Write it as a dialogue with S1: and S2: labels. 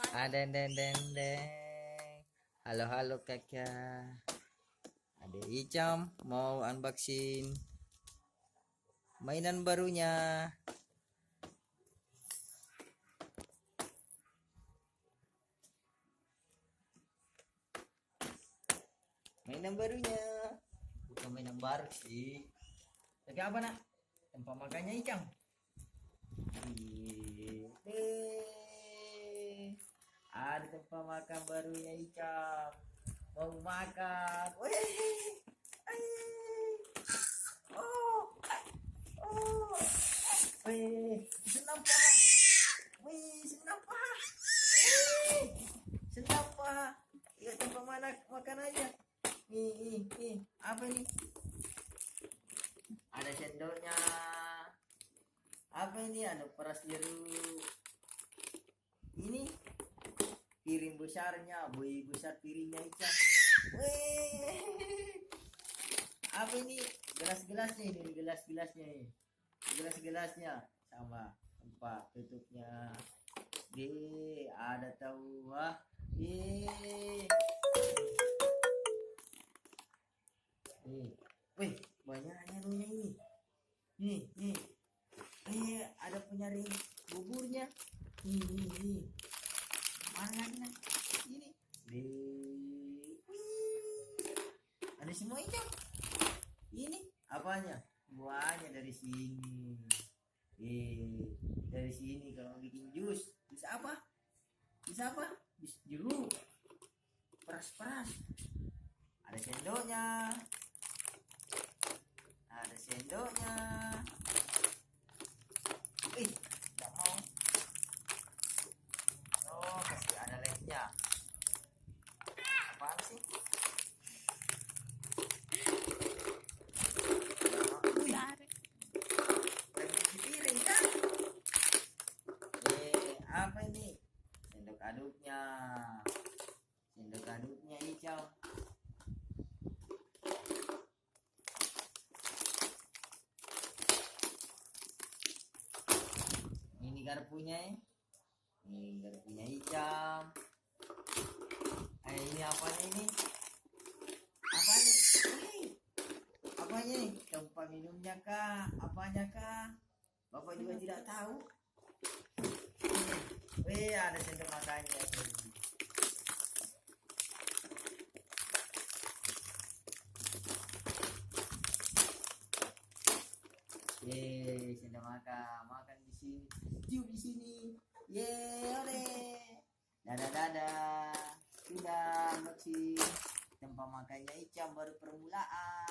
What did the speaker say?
S1: Deng deng deng deng. Halo halo kakak. Ada Icam mau unboxing mainan barunya. Mainan barunya. Bukan mainan baru sih. Tapi apa nak? Tempat makannya Icam. Ada tempat makan barunya Icam. Mau makan. Wih. Oh. Oh. Wih, senang pak. Wih, senang pak. Wih, senang pak. Lihat tempat mana makan aja. Nih. Apa ini? Ada sendoknya. Apa ini? Ada peras jeruk. Ini piring besarnya, bui besar piringnya Ica. Wih. Apa ini? Gelas-gelasnya ini, gelas-gelasnya ini. Gelas-gelasnya sama tempat tutupnya. Ada tahu wah. Wih, banyaknya dunia ini. Nih. Ada penyaring buburnya. Nih. Mana lagi ini? Ada semua itu. Ini apanya? Buahnya dari sini. Dari sini kalau bikin jus. Bisa apa? Bisa jeruk. Peras. Ada sendoknya. Tidak mau. Oh, kasih ada lemnya. Apaan sih? Piring kan? Apa ini? Sendok aduknya hijau. Ini garpunya hijau. Ini apanya ini? Apanya ini? Tempat minumnya kah? Apanya kah? Bapak juga tidak tahu. Ada sendok makannya. Sendok makan di sini. Cium di sini. Oleh. Dadah. Sudah unboxing tempat makannya Icam baru permulaan.